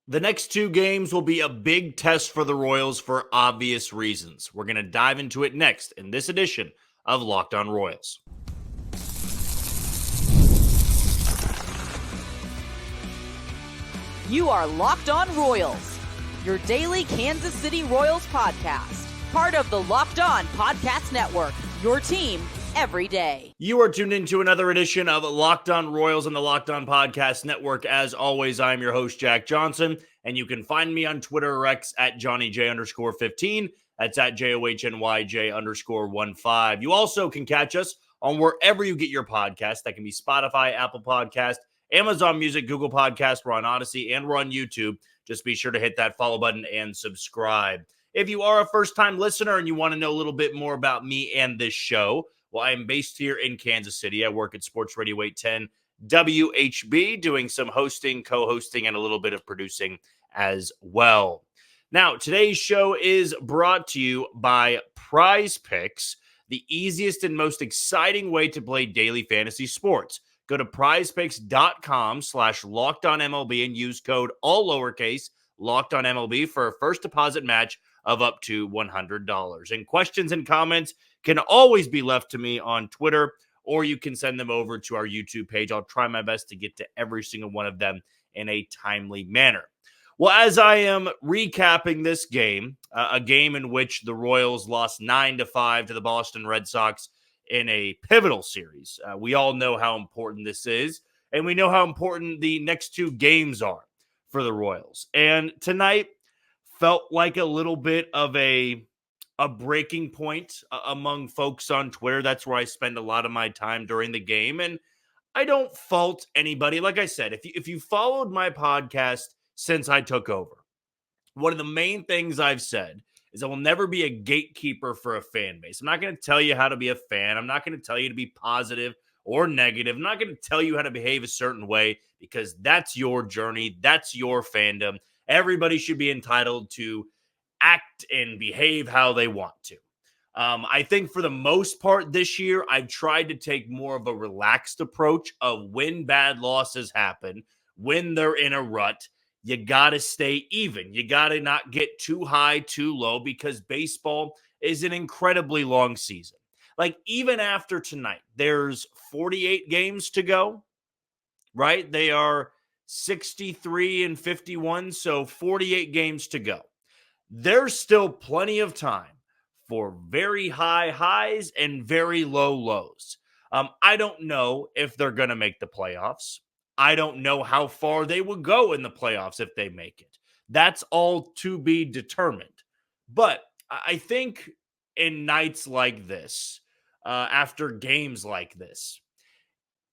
The next two games will be a big test for the Royals for obvious reasons. We're going to dive into it next in this edition of Locked On Royals. You are Locked On Royals, your daily Kansas City Royals podcast. Part of the Locked On Podcast Network, your team every day. You are tuned into another edition of Locked On Royals on the Locked On Podcast Network. As always, I'm your host, Jack Johnson, and you can find me on Twitter or X at JohnnyJ_15. That's at JOHNYJ_15. You also can catch us on wherever you get your podcast. That can be Spotify, Apple Podcast, Amazon Music, Google Podcast. We're on Odyssey, and we're on YouTube. Just be sure to hit that follow button and subscribe. If you are a first-time listener and you want to know a little bit more about me and this show, well, I am based here in Kansas City. I work at Sports Radio 810 WHB, doing some hosting, co-hosting, and a little bit of producing as well. Now, today's show is brought to you by PrizePicks, the easiest and most exciting way to play daily fantasy sports. Go to prizepicks.com/LockedOnMLB and use code all lowercase LockedOnMLB for a first deposit match of up to $100. And questions and comments can always be left to me on Twitter, or you can send them over to our YouTube page. I'll try my best to get to every single one of them in a timely manner. Well, as I am recapping this game, a game in which the Royals lost 9-5 to the Boston Red Sox in a pivotal series. We all know how important this is, and we know how important the next two games are for the Royals. And tonight felt like a little bit of a breaking point among folks on Twitter. That's where I spend a lot of my time during the game, and I don't fault anybody. Like I said, if you followed my podcast since I took over, one of the main things I've said is I will never be a gatekeeper for a fan base. I'm not going to tell you how to be a fan. I'm not going to tell you to be positive or negative. I'm not going to tell you how to behave a certain way, because that's your journey. That's your fandom. Everybody should be entitled to act and behave how they want to. I think for the most part this year, I've tried to take more of a relaxed approach of when bad losses happen, when they're in a rut. You got to stay even. You got to not get too high, too low, because baseball is an incredibly long season. Like, even after tonight, there's 48 games to go, right? They are 63 and 51, so 48 games to go. There's still plenty of time for very high highs and very low lows. I don't know if they're going to make the playoffs. I don't know how far they will go in the playoffs if they make it. That's all to be determined. But I think in nights like this, after games like this,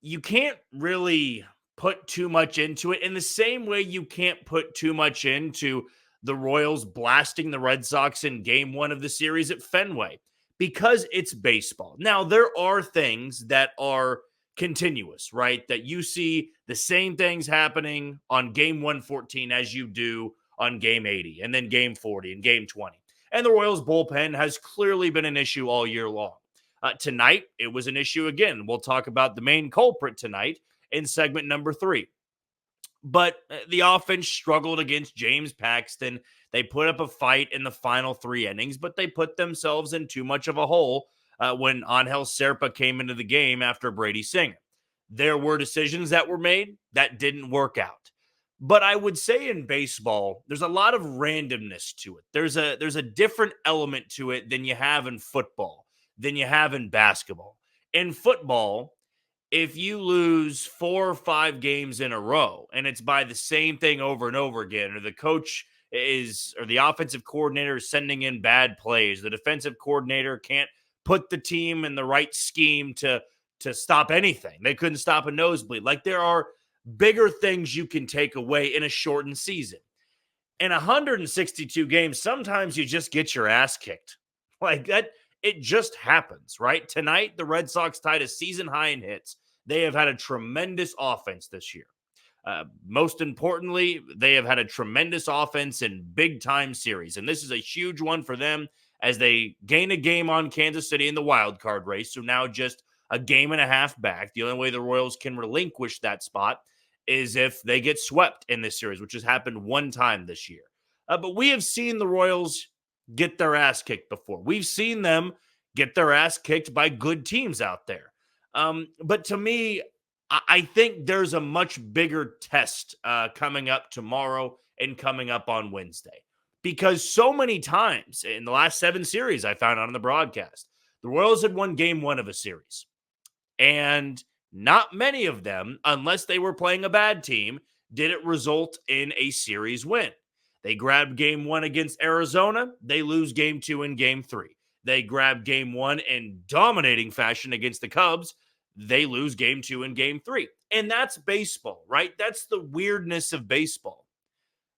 you can't really put too much into it in the same way you can't put too much into the Royals blasting the Red Sox in game one of the series at Fenway, because it's baseball. Now, there are things that are continuous, right? That you see the same things happening on game 114 as you do on game 80, and then game 40 and game 20. And the Royals bullpen has clearly been an issue all year long. Tonight, it was an issue again. We'll talk about the main culprit tonight in segment number 3. But the offense struggled against James Paxton. They put up a fight in the final 3 innings, but they put themselves in too much of a hole when Angel Zerpa came into the game after Brady Singer. There were decisions that were made that didn't work out. But I would say in baseball, there's a lot of randomness to it. There's a different element to it than you have in football, than you have in basketball. In football, if you lose 4 or 5 games in a row and it's by the same thing over and over again, or the coach or the offensive coordinator is sending in bad plays, the defensive coordinator can't put the team in the right scheme to stop anything. They couldn't stop a nosebleed. Like, there are bigger things you can take away in a shortened season. In 162 games, sometimes you just get your ass kicked. Like that, it just happens, right? Tonight, the Red Sox tied a season high in hits. They have had a tremendous offense this year. Most importantly, they have had a tremendous offense in big-time series, and this is a huge one for them as they gain a game on Kansas City in the wild card race. So now just a game and a half back. The only way the Royals can relinquish that spot is if they get swept in this series, which has happened one time this year. But we have seen the Royals get their ass kicked before. We've seen them get their ass kicked by good teams out there. But to me, I think there's a much bigger test coming up tomorrow and coming up on Wednesday. Because so many times in the last 7 series I found on the broadcast, the Royals had won game 1 of a series. And not many of them, unless they were playing a bad team, did it result in a series win. They grabbed game 1 against Arizona. They lose game 2 and game 3. They grab game 1 in dominating fashion against the Cubs. They lose game 2 and game 3. And that's baseball, right? That's the weirdness of baseball.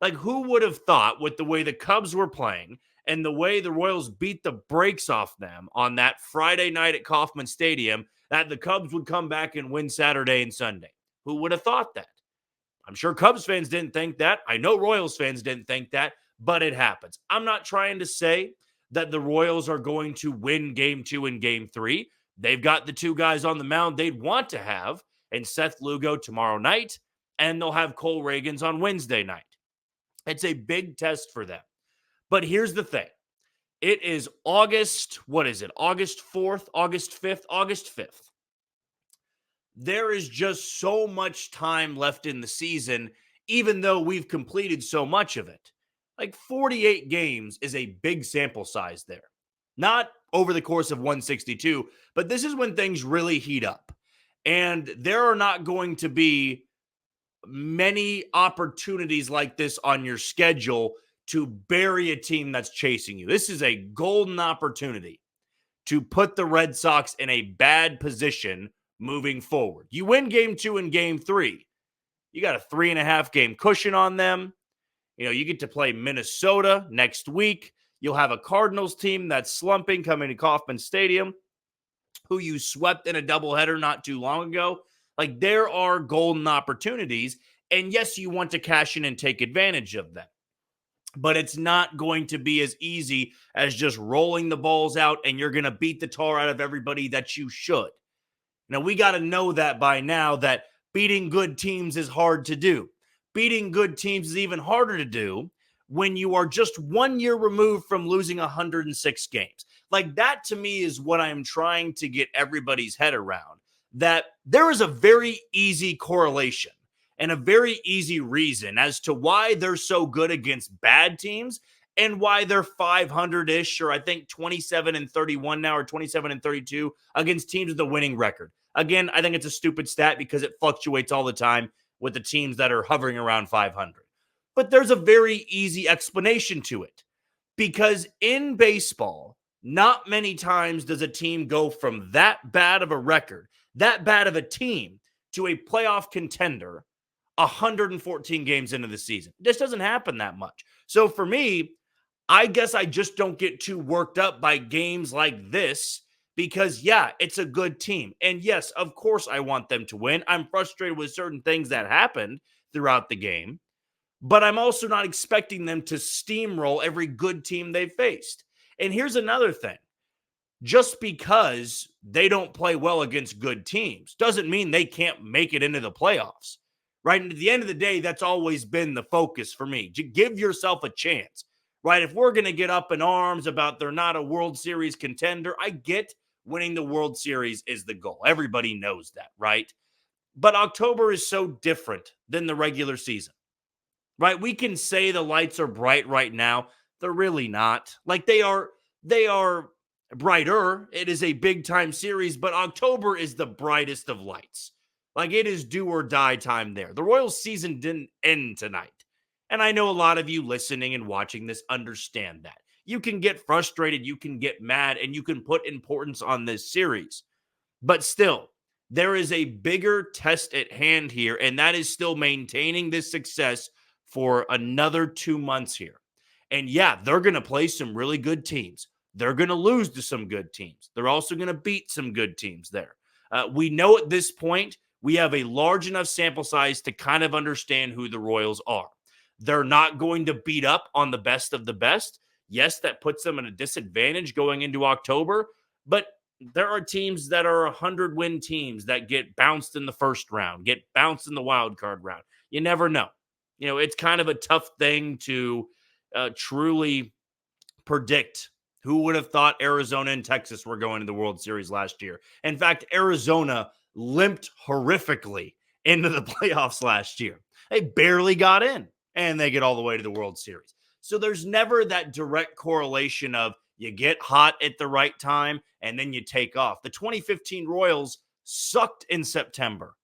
Like, who would have thought with the way the Cubs were playing and the way the Royals beat the brakes off them on that Friday night at Kauffman Stadium that the Cubs would come back and win Saturday and Sunday? Who would have thought that? I'm sure Cubs fans didn't think that. I know Royals fans didn't think that, but it happens. I'm not trying to say that the Royals are going to win game 2 and game 3. They've got the 2 guys on the mound they'd want to have, and Seth Lugo tomorrow night, and they'll have Cole Reagans on Wednesday night. It's a big test for them. But here's the thing. It is August 4th, August 5th, August 5th. There is just so much time left in the season, even though we've completed so much of it. Like 48 games is a big sample size there. Not over the course of 162, but this is when things really heat up. And there are not going to be many opportunities like this on your schedule to bury a team that's chasing you. This is a golden opportunity to put the Red Sox in a bad position moving forward. You win game 2 and game 3. You got a 3.5 game cushion on them. You know, you get to play Minnesota next week. You'll have a Cardinals team that's slumping coming to Kauffman Stadium, who you swept in a doubleheader not too long ago. Like, there are golden opportunities, and yes, you want to cash in and take advantage of them. But it's not going to be as easy as just rolling the balls out and you're going to beat the tar out of everybody that you should. Now, we got to know that by now that beating good teams is hard to do. Beating good teams is even harder to do when you are just 1 year removed from losing 106 games. Like, that to me is what I'm trying to get everybody's head around. That there is a very easy correlation and a very easy reason as to why they're so good against bad teams and why they're 500-ish, or I think 27-31 now, or 27-32 against teams with a winning record. Again, I think it's a stupid stat because it fluctuates all the time with the teams that are hovering around 500. But there's a very easy explanation to it. Because in baseball, not many times does a team go from that bad of a record, that bad of a team, to a playoff contender 114 games into the season. This doesn't happen that much. So for me, I guess I just don't get too worked up by games like this because, yeah, it's a good team. And yes, of course I want them to win. I'm frustrated with certain things that happened throughout the game, but I'm also not expecting them to steamroll every good team they've faced. And here's another thing. Just because they don't play well against good teams doesn't mean they can't make it into the playoffs, right? And at the end of the day, that's always been the focus for me. Give yourself a chance, right? If we're going to get up in arms about they're not a World Series contender, I get winning the World Series is the goal. Everybody knows that, right? But October is so different than the regular season, right? We can say the lights are bright right now. They're really not. Like, they are brighter. It is a big time series, but October is the brightest of lights. Like, it is do or die time there. The Royals season didn't end tonight. And I know a lot of you listening and watching this understand that. You can get frustrated, you can get mad, and you can put importance on this series. But still, there is a bigger test at hand here, and that is still maintaining this success for another 2 months here. And yeah, they're going to play some really good teams. They're going to lose to some good teams. They're also going to beat some good teams there. We know at this point, we have a large enough sample size to kind of understand who the Royals are. They're not going to beat up on the best of the best. Yes, that puts them at a disadvantage going into October, but there are teams that are 100-win teams that get bounced in the first round, get bounced in the wild card round. You never know. It's kind of a tough thing to truly predict. Who would have thought Arizona and Texas were going to the World Series last year? In fact, Arizona limped horrifically into the playoffs last year. They barely got in, and they get all the way to the World Series. So there's never that direct correlation of you get hot at the right time and then you take off. The 2015 Royals sucked in September.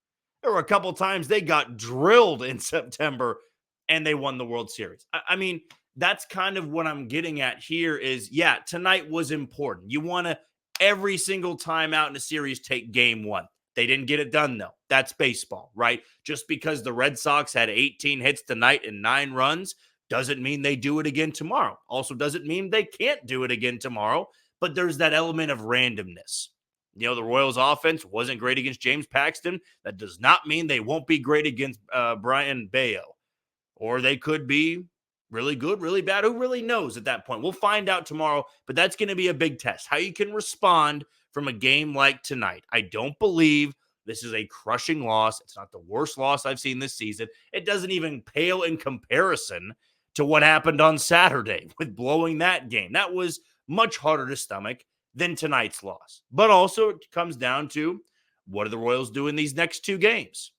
There were a couple times they got drilled in September and they won the World Series. I mean, that's kind of what I'm getting at here is, yeah, tonight was important. You want to every single time out in a series take game one. They didn't get it done, though. That's baseball, right? Just because the Red Sox had 18 hits tonight and 9 runs doesn't mean they do it again tomorrow. Also doesn't mean they can't do it again tomorrow, but there's that element of randomness. The Royals offense wasn't great against James Paxton. That does not mean they won't be great against Brian Bayo. Or they could be really good, really bad. Who really knows at that point? We'll find out tomorrow, but that's going to be a big test. How you can respond from a game like tonight. I don't believe this is a crushing loss. It's not the worst loss I've seen this season. It doesn't even pale in comparison to what happened on Saturday with blowing that game. That was much harder to stomach than tonight's loss. But also it comes down to, what do the Royals do in these next 2 games?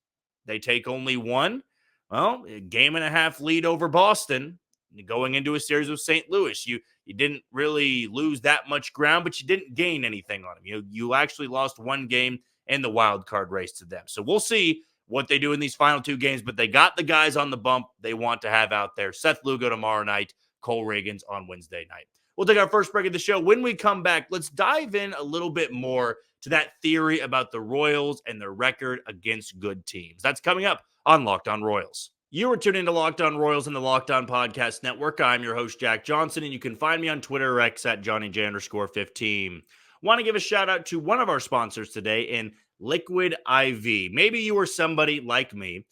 They take only one. Well, a game and a half lead over Boston going into a series with St. Louis. You didn't really lose that much ground, but you didn't gain anything on them. You actually lost one game in the wild card race to them. So we'll see what they do in these final 2 games, but they got the guys on the bump they want to have out there. Seth Lugo tomorrow night, Cole Reagans on Wednesday night. We'll take our first break of the show. When we come back, let's dive in a little bit more to that theory about the Royals and their record against good teams. That's coming up on Locked On Royals. You are tuning to Locked On Royals and the Locked On Podcast Network. I'm your host, Jack Johnson, and you can find me on Twitter or X at JohnnyJ_15. Want to give a shout out to one of our sponsors today in Liquid IV. Maybe you are somebody like me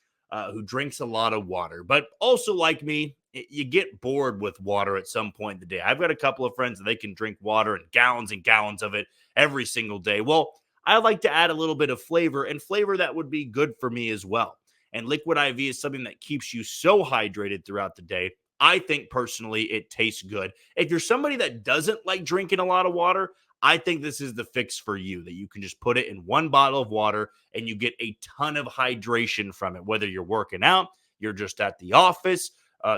who drinks a lot of water, but also like me, you get bored with water at some point in the day. I've got a couple of friends that they can drink water and gallons of it every single day. Well, I like to add a little bit of flavor, and flavor that would be good for me as well. And Liquid IV is something that keeps you so hydrated throughout the day. I think personally it tastes good. If you're somebody that doesn't like drinking a lot of water, I think this is the fix for you, that you can just put it in one bottle of water and you get a ton of hydration from it. Whether you're working out, you're just at the office,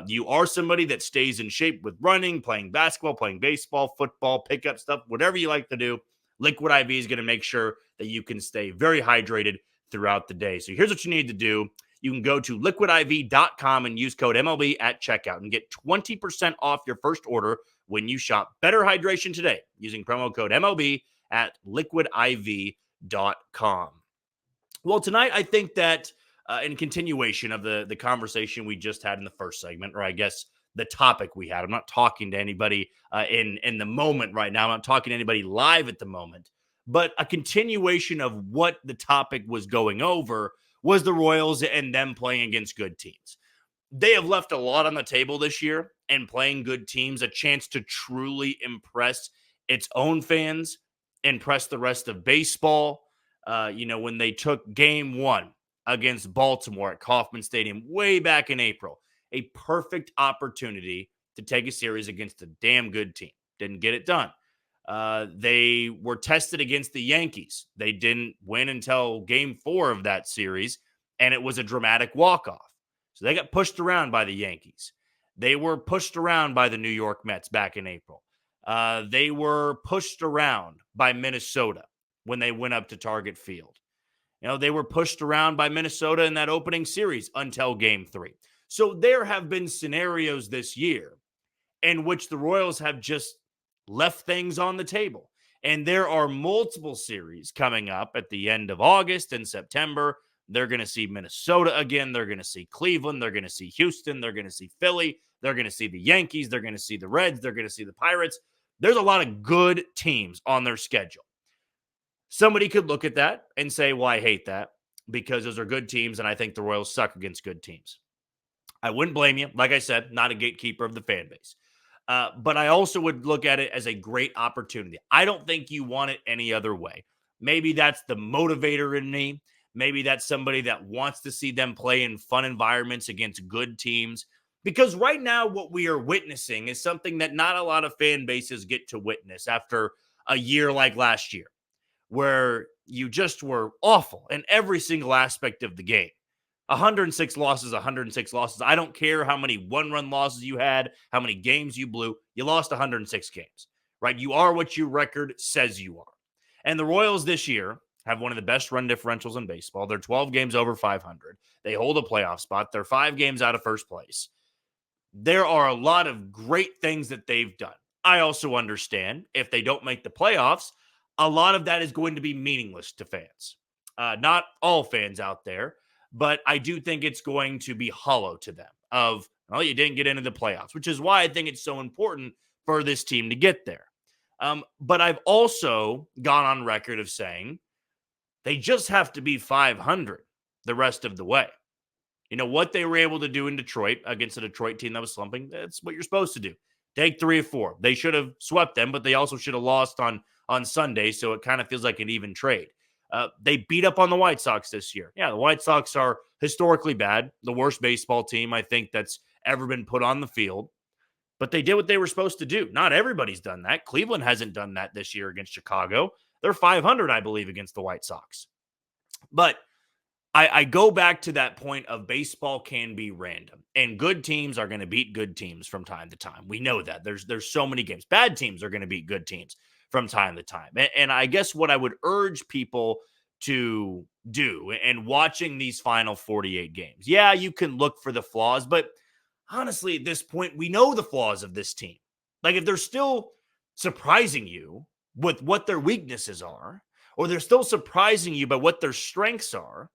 you are somebody that stays in shape with running, playing basketball, playing baseball, football, pickup stuff, whatever you like to do, Liquid IV is going to make sure that you can stay very hydrated throughout the day. So here's what you need to do. You can go to liquidiv.com and use code MLB at checkout and get 20% off your first order when you shop Better Hydration today using promo code MLB at liquidiv.com. Well, tonight I think that in continuation of the conversation we just had in the first segment, or I guess the topic we had, I'm not talking to anybody in the moment right now. I'm not talking to anybody live at the moment. But a continuation of what the topic was going over was the Royals and them playing against good teams. They have left a lot on the table this year, and playing good teams, a chance to truly impress its own fans, impress the rest of baseball. When they took game 1 against Baltimore at Kauffman Stadium way back in April, a perfect opportunity to take a series against a damn good team. Didn't get it done. They were tested against the Yankees. They didn't win until game 4 of that series, and it was a dramatic walk-off. So they got pushed around by the Yankees. They were pushed around by the New York Mets back in April. They were pushed around by Minnesota when they went up to Target Field. They were pushed around by Minnesota in that opening series until game 3. So there have been scenarios this year in which the Royals have just left things on the table. And there are multiple series coming up at the end of August and September. They're going to see Minnesota again. They're going to see Cleveland. They're going to see Houston. They're going to see Philly. They're going to see the Yankees. They're going to see the Reds. They're going to see the Pirates. There's a lot of good teams on their schedule. Somebody could look at that and say, well, I hate that because those are good teams, and I think the Royals suck against good teams. I wouldn't blame you. Like I said, not a gatekeeper of the fan base. But I also would look at it as a great opportunity. I don't think you want it any other way. Maybe that's the motivator in me. Maybe that's somebody that wants to see them play in fun environments against good teams. Because right now, what we are witnessing is something that not a lot of fan bases get to witness after a year like last year, where you just were awful in every single aspect of the game. 106 losses, 106 losses. I don't care how many one-run losses you had, how many games you blew. You lost 106 games, right? You are what your record says you are. And the Royals this year have one of the best run differentials in baseball. They're 12 games over 500. They hold a playoff spot. They're 5 games out of first place. There are a lot of great things that they've done. I also understand if they don't make the playoffs, a lot of that is going to be meaningless to fans. Not all fans out there, but I do think it's going to be hollow to them of, well, you didn't get into the playoffs, which is why I think it's so important for this team to get there. But I've also gone on record of saying they just have to be 500 the rest of the way. You know, what they were able to do in Detroit against a Detroit team that was slumping, that's what you're supposed to do. Take 3 or 4. They should have swept them, but they also should have lost on Sunday, so it kind of feels like an even trade. They beat up on the White Sox this year. Yeah, the White Sox are historically bad, the worst baseball team I think that's ever been put on the field. But they did what they were supposed to do. Not everybody's done that. Cleveland hasn't done that this year against Chicago. They're 500, I believe, against the White Sox. But I go back to that point of baseball can be random, and good teams are going to beat good teams from time to time. We know that. There's so many games. Bad teams are going to beat good teams from time to time. And I guess what I would urge people to do and watching these final 48 games, yeah, you can look for the flaws, but honestly, at this point, we know the flaws of this team. Like, if they're still surprising you with what their weaknesses are, or they're still surprising you by what their strengths are,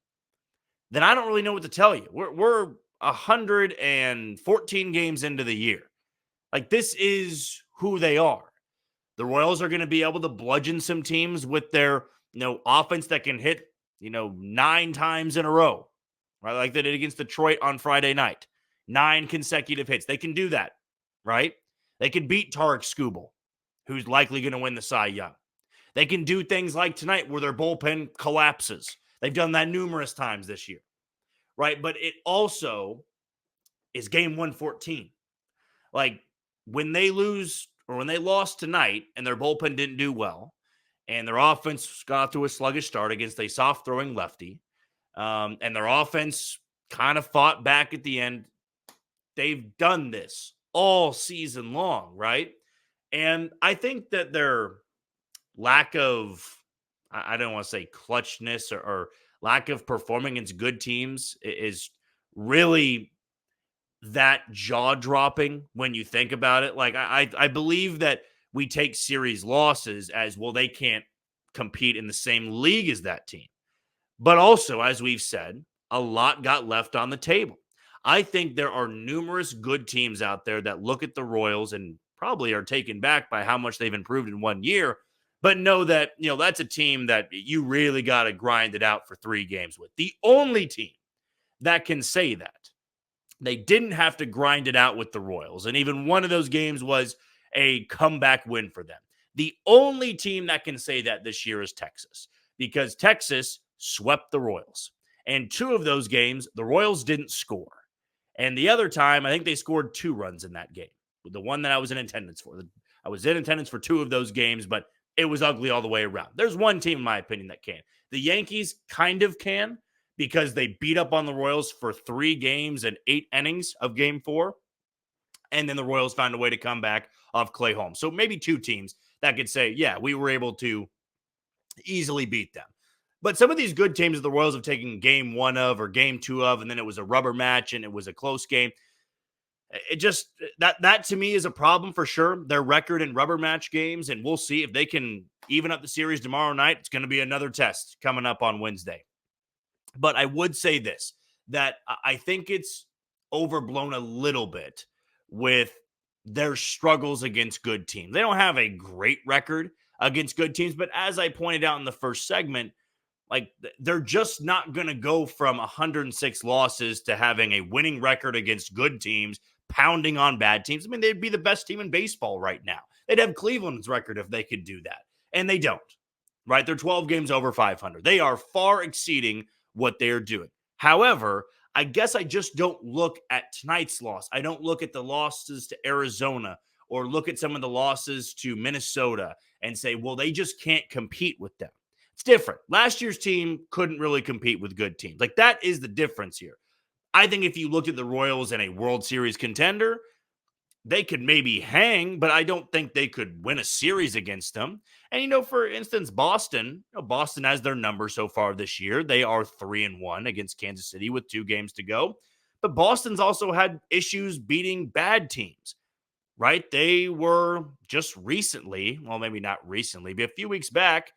then I don't really know what to tell you. We're 114 games into the year. Like, this is who they are. The Royals are going to be able to bludgeon some teams with their, offense that can hit, 9 times in a row, right? Like they did against Detroit on Friday night. 9 consecutive hits. They can do that, right? They can beat Tarek Skubal, who's likely going to win the Cy Young. They can do things like tonight where their bullpen collapses. They've done that numerous times this year, right? But it also is game 114. Like, when they lose or when they lost tonight and their bullpen didn't do well and their offense got off to a sluggish start against a soft-throwing lefty, and their offense kind of fought back at the end, they've done this all season long, right? And I think that their lack of, I don't want to say clutchness or lack of performing against good teams is really that jaw-dropping when you think about it. Like, I believe that we take series losses as, well, they can't compete in the same league as that team. But also, as we've said, a lot got left on the table. I think there are numerous good teams out there that look at the Royals and probably are taken back by how much they've improved in 1 year, but know that, that's a team that you really got to grind it out for 3 games with. The only team that can say that, they didn't have to grind it out with the Royals, and even one of those games was a comeback win for them. The only team that can say that this year is Texas, because Texas swept the Royals. And 2 of those games, the Royals didn't score. And the other time, I think they scored 2 runs in that game. The one that I was in attendance for. I was in attendance for 2 of those games, but it was ugly all the way around. There's one team, in my opinion, that can. The Yankees kind of can, because they beat up on the Royals for 3 games and 8 innings of game 4. And then the Royals found a way to come back off Clay Holmes. So maybe 2 teams that could say, yeah, we were able to easily beat them. But some of these good teams that the Royals have taken game 1 of or game 2 of, and then it was a rubber match and it was a close game. It just, that to me is a problem for sure. Their record in rubber match games, and we'll see if they can even up the series tomorrow night. It's going to be another test coming up on Wednesday. But I would say this, that I think it's overblown a little bit with their struggles against good teams. They don't have a great record against good teams, but as I pointed out in the first segment, like, they're just not going to go from 106 losses to having a winning record against good teams pounding on bad teams. I mean, they'd be the best team in baseball right now. They'd have Cleveland's record if they could do that. And they don't, right? They're 12 games over 500. They are far exceeding what they're doing. However, I guess I just don't look at tonight's loss. I don't look at the losses to Arizona or look at some of the losses to Minnesota and say, well, they just can't compete with them. It's different. Last year's team couldn't really compete with good teams. Like, that is the difference here. I think if you looked at the Royals and a World Series contender, they could maybe hang, but I don't think they could win a series against them. And, for instance, Boston has their number so far this year. They are 3-1 against Kansas City with 2 games to go. But Boston's also had issues beating bad teams, right? They were just recently, well, maybe not recently, but a few weeks back,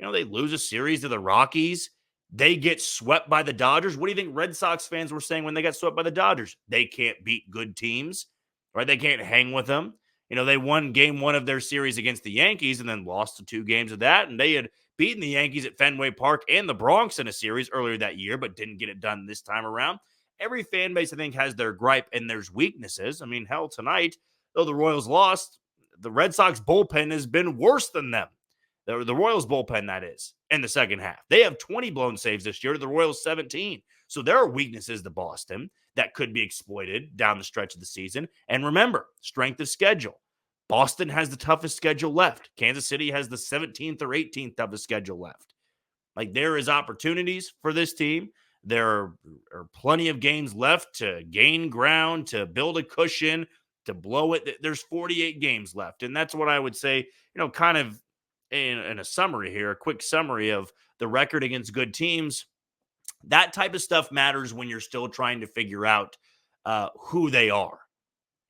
they lose a series to the Rockies. They get swept by the Dodgers. What do you think Red Sox fans were saying when they got swept by the Dodgers? They can't beat good teams, right? They can't hang with them. They won game 1 of their series against the Yankees and then lost the 2 games of that. And they had beaten the Yankees at Fenway Park and the Bronx in a series earlier that year, but didn't get it done this time around. Every fan base, I think, has their gripe and there's weaknesses. I mean, hell, tonight, though the Royals lost, the Red Sox bullpen has been worse than them. The Royals bullpen, that is, in the second half. They have 20 blown saves this year to the Royals 17. So there are weaknesses to Boston that could be exploited down the stretch of the season. And remember, strength of schedule. Boston has the toughest schedule left. Kansas City has the 17th or 18th toughest schedule left. Like, there is opportunities for this team. There are plenty of games left to gain ground, to build a cushion, to blow it. There's 48 games left. And that's what I would say, kind of in a summary here, a quick summary of the record against good teams. That type of stuff matters when you're still trying to figure out who they are,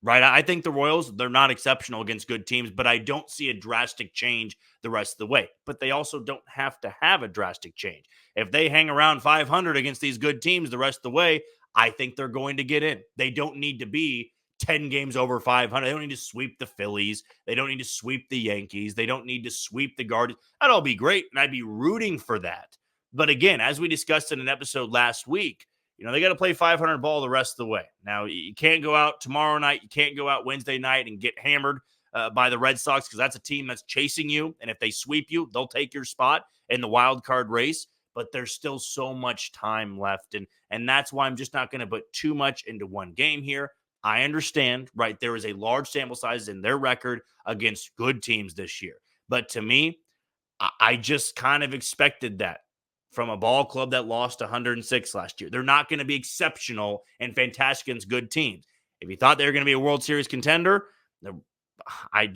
right? I think the Royals, they're not exceptional against good teams, but I don't see a drastic change the rest of the way. But they also don't have to have a drastic change. If they hang around 500 against these good teams the rest of the way, I think they're going to get in. They don't need to be 10 games over 500. They don't need to sweep the Phillies. They don't need to sweep the Yankees. They don't need to sweep the Guardians. That'd all be great, and I'd be rooting for that. But again, as we discussed in an episode last week, they got to play 500 ball the rest of the way. Now, you can't go out tomorrow night. You can't go out Wednesday night and get hammered by the Red Sox because that's a team that's chasing you. And if they sweep you, they'll take your spot in the wild card race. But there's still so much time left. And that's why I'm just not going to put too much into one game here. I understand, right? There is a large sample size in their record against good teams this year. But to me, I just kind of expected that from a ball club that lost 106 last year. They're not going to be exceptional and fantastic against good teams. If you thought they were going to be a World Series contender, I'm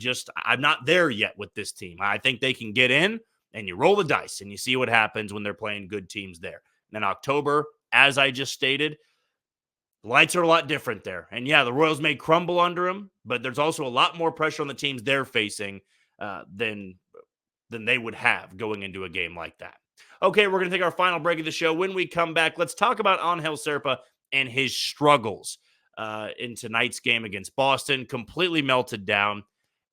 not there yet with this team. I think they can get in, and you roll the dice, and you see what happens when they're playing good teams there. And then October, as I just stated, the lights are a lot different there. And yeah, the Royals may crumble under them, but there's also a lot more pressure on the teams they're facing than they would have going into a game like that. Okay, we're going to take our final break of the show. When we come back, let's talk about Angel Zerpa and his struggles in tonight's game against Boston. Completely melted down.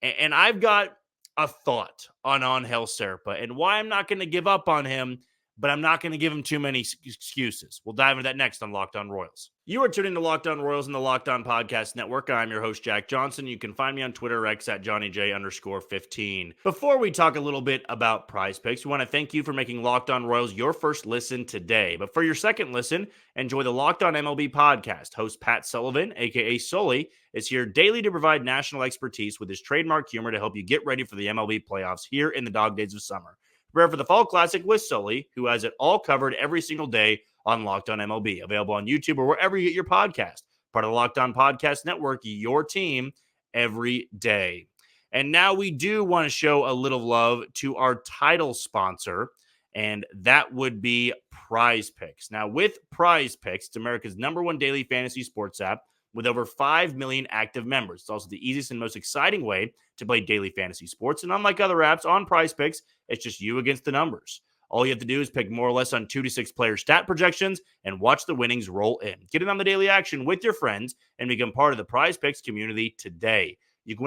And I've got a thought on Angel Zerpa and why I'm not going to give up on him, but I'm not going to give him too many excuses. We'll dive into that next on Locked On Royals. You are tuning to Locked On Royals and the Locked On Podcast Network. I'm your host, Jack Johnson. You can find me on Twitter or X at JohnnyJ_15. Before we talk a little bit about PrizePicks, we want to thank you for making Locked On Royals your first listen today. But for your second listen, enjoy the Locked On MLB podcast. Host Pat Sullivan, a.k.a. Sully, is here daily to provide national expertise with his trademark humor to help you get ready for the MLB playoffs here in the dog days of summer. Prepare for the Fall Classic with Sully, who has it all covered every single day on Locked On MLB. Available on YouTube or wherever you get your podcast. Part of the Locked On Podcast Network, your team every day. And now we do want to show a little love to our title sponsor, and that would be PrizePicks. Now, with PrizePicks, it's America's #1 daily fantasy sports app with over 5 million active members. It's also the easiest and most exciting way to play daily fantasy sports. And unlike other apps on PrizePicks, it's just you against the numbers. All you have to do is pick more or less on 2 to 6 player stat projections and watch the winnings roll in. Get in on the daily action with your friends and become part of the PrizePicks community today. You can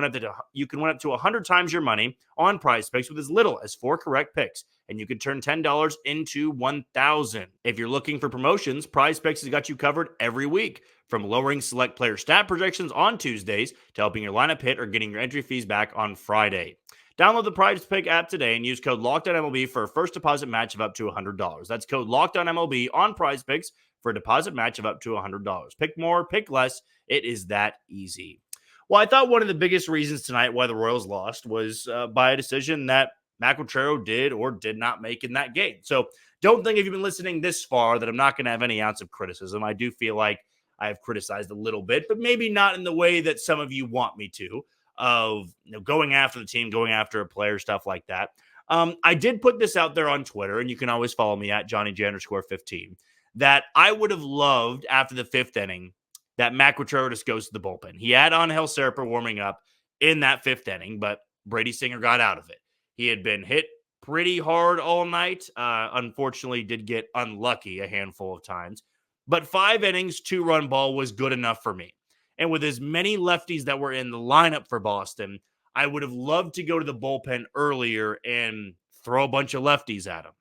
win up to 100 times your money on PrizePicks with as little as 4 correct picks, and you can turn $10 into $1,000. If you're looking for promotions, PrizePicks has got you covered every week, from lowering select player stat projections on Tuesdays to helping your lineup hit or getting your entry fees back on Friday. Download the PrizePicks app today and use code LOCKEDONMLB for a first deposit match of up to $100. That's code LOCKEDONMLB on PrizePicks for a deposit match of up to $100. Pick more, pick less. It is that easy. Well, I thought one of the biggest reasons tonight why the Royals lost was by a decision that Matt Quatraro did or did not make in that game. So don't think if you've been listening this far that I'm not going to have any ounce of criticism. I do feel like I have criticized a little bit, but maybe not in the way that some of you want me to, of going after the team, going after a player, stuff like that. I did put this out there on Twitter, and you can always follow me at JohnnyJ_15, that I would have loved after the 5th inning that Matt Quatraro just goes to the bullpen. He had Angel Zerpa warming up in that 5th inning, but Brady Singer got out of it. He had been hit pretty hard all night. Unfortunately, did get unlucky a handful of times. But 5 innings, 2-run ball was good enough for me. And with as many lefties that were in the lineup for Boston, I would have loved to go to the bullpen earlier and throw a bunch of lefties at him.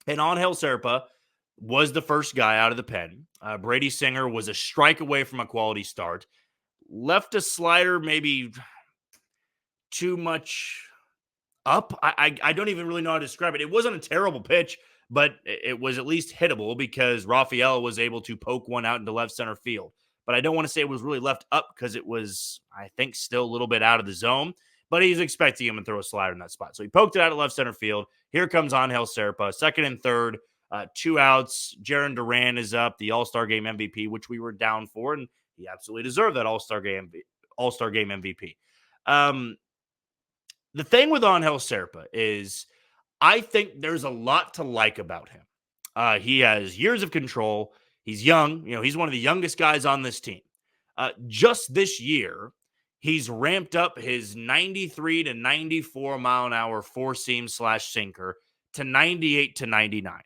And Angel Zerpa was the first guy out of the pen. Brady Singer was a strike away from a quality start. Left a slider maybe too much up. I don't even really know how to describe it. It wasn't a terrible pitch, but it was at least hittable because Rafael was able to poke one out into left center field. But I don't want to say it was really left up because it was, I think, still a little bit out of the zone. But he's expecting him to throw a slider in that spot. So he poked it out at left center field. Here comes Angel Zerpa, second and third, 2 outs. Jarren Duran is up, the All-Star Game MVP, which we were down for, and he absolutely deserved that All-Star Game MVP. The thing with Angel Zerpa is I think there's a lot to like about him. He has years of control. He's young. He's one of the youngest guys on this team. Just this year, he's ramped up his 93 to 94 mile an hour four-seam/sinker to 98 to 99.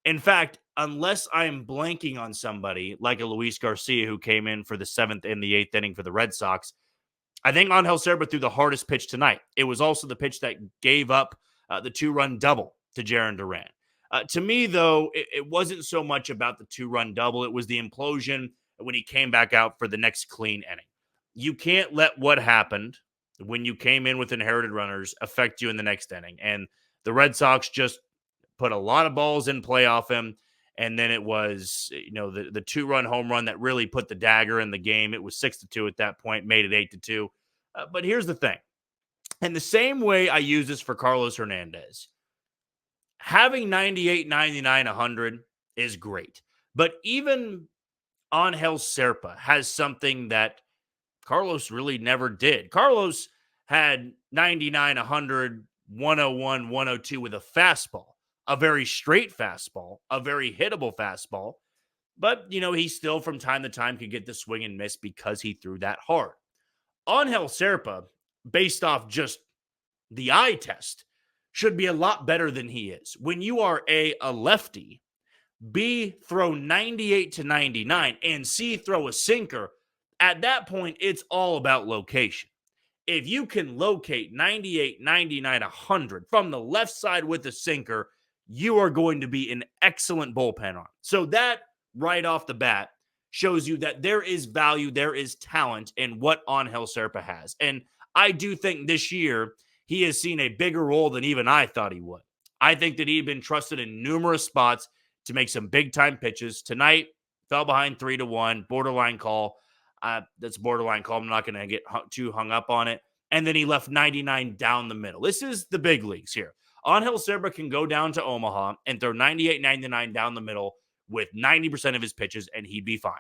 In fact, unless I'm blanking on somebody like a Luis Garcia who came in for the 7th and the 8th inning for the Red Sox, I think Angel Zerpa threw the hardest pitch tonight. It was also the pitch that gave up the 2-run double to Jarren Duran. To me, though, it wasn't so much about the 2-run double. It was the implosion when he came back out for the next clean inning. You can't let what happened when you came in with inherited runners affect you in the next inning. And the Red Sox just put a lot of balls in play off him. And then it was, the 2-run home run that really put the dagger in the game. It was 6-2 at that point, made it 8-2. But here's the thing. And the same way I use this for Carlos Hernandez, having 98, 99, 100 is great. But even Angel Zerpa has something that Carlos really never did. Carlos had 99, 100, 101, 102 with a fastball, a very straight fastball, a very hittable fastball. But, he still from time to time could get the swing and miss because he threw that hard. Angel Zerpa, based off just the eye test, should be a lot better than he is. When you are A, lefty, B, throw 98 to 99, and C, throw a sinker, at that point, it's all about location. If you can locate 98, 99, 100 from the left side with a sinker, you are going to be an excellent bullpen arm. So that, right off the bat, shows you that there is value, there is talent in what Angel Zerpa has. And I do think this year he has seen a bigger role than even I thought he would. I think that he'd been trusted in numerous spots to make some big-time pitches. Tonight, fell behind 3-1, borderline call. That's a borderline call. I'm not going to get too hung up on it. And then he left 99 down the middle. This is the big leagues here. Angel Zerpa can go down to Omaha and throw 98, 99 down the middle with 90% of his pitches, and he'd be fine.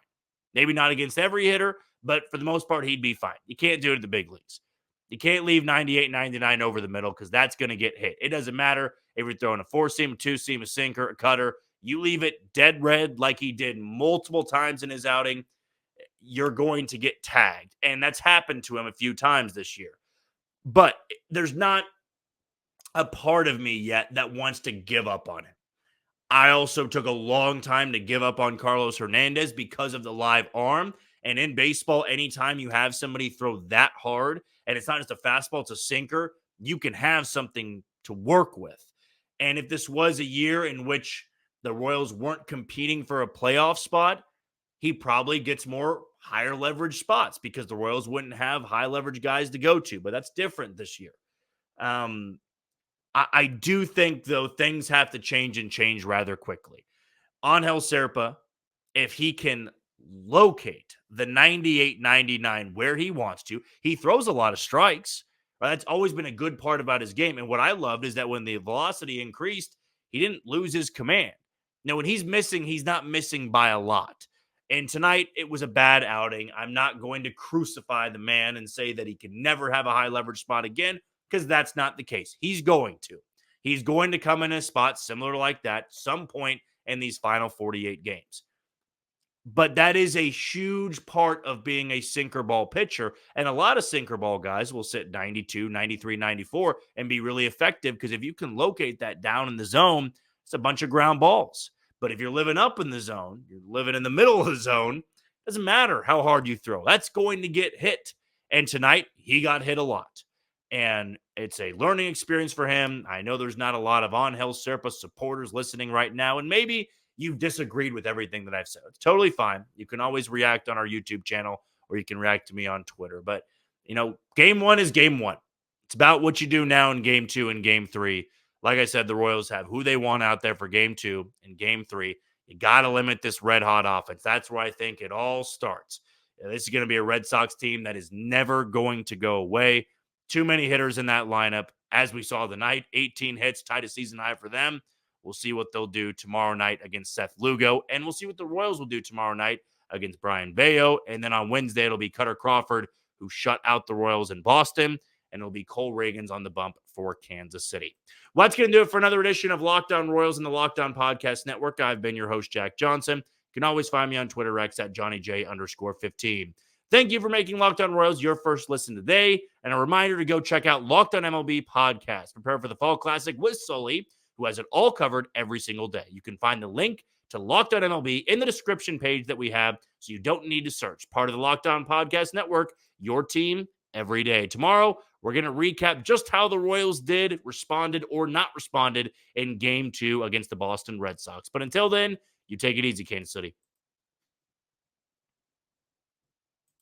Maybe not against every hitter, but for the most part, he'd be fine. You can't do it at the big leagues. You can't leave 98, 99 over the middle because that's going to get hit. It doesn't matter if you're throwing a 4-seam, a 2-seam, a sinker, a cutter. You leave it dead red like he did multiple times in his outing, you're going to get tagged. And that's happened to him a few times this year. But there's not a part of me yet that wants to give up on him. I also took a long time to give up on Carlos Hernandez because of the live arm And in baseball, anytime you have somebody throw that hard, and it's not just a fastball, it's a sinker, you can have something to work with. And if this was a year in which the Royals weren't competing for a playoff spot, he probably gets more higher leverage spots because the Royals wouldn't have high leverage guys to go to. But that's different this year. I do think, though, things have to change and change rather quickly. Angel Zerpa, if he can locate the 98-99 where he wants to, he throws a lot of strikes. Right? That's always been a good part about his game. And what I loved is that when the velocity increased, he didn't lose his command. Now, when he's missing, he's not missing by a lot. And tonight, it was a bad outing. I'm not going to crucify the man and say that he can never have a high leverage spot again, because that's not the case. He's going to. He's going to come in a spot similar like that some point in these final 48 games. But that is a huge part of being a sinker ball pitcher. And a lot of sinker ball guys will sit 92, 93, 94 and be really effective, because if you can locate that down in the zone, it's a bunch of ground balls. But if you're living up in the zone, you're living in the middle of the zone, doesn't matter how hard you throw. That's going to get hit. And tonight, he got hit a lot. And it's a learning experience for him. I know there's not a lot of Angel Zerpa supporters listening right now, and maybe you've disagreed with everything that I've said. It's totally fine. You can always react on our YouTube channel, or you can react to me on Twitter. But, game one is game one. It's about what you do now in game two and game three. Like I said, the Royals have who they want out there for game two and game three. You got to limit this red-hot offense. That's where I think it all starts. This is going to be a Red Sox team that is never going to go away. Too many hitters in that lineup, as we saw tonight. 18 hits, tied a season high for them. We'll see what they'll do tomorrow night against Seth Lugo, and we'll see what the Royals will do tomorrow night against Brian Bayo. And then on Wednesday, it'll be Cutter Crawford, who shut out the Royals in Boston, and it'll be Cole Reagans on the bump for Kansas City. Well, that's going to do it for another edition of Locked On Royals in the Locked On Podcast Network. I've been your host, Jack Johnson. You can always find me on Twitter, X at JohnnyJ_15. Thank you for making Locked On Royals your first listen today. And a reminder to go check out Locked On MLB Podcast. Prepare for the Fall Classic with Sully, who has it all covered every single day. You can find the link to Locked On MLB in the description page that we have, so you don't need to search. Part of the Locked On Podcast Network, your team every day. Tomorrow, we're going to recap just how the Royals did, responded, or not responded in Game 2 against the Boston Red Sox. But until then, you take it easy, Kansas City.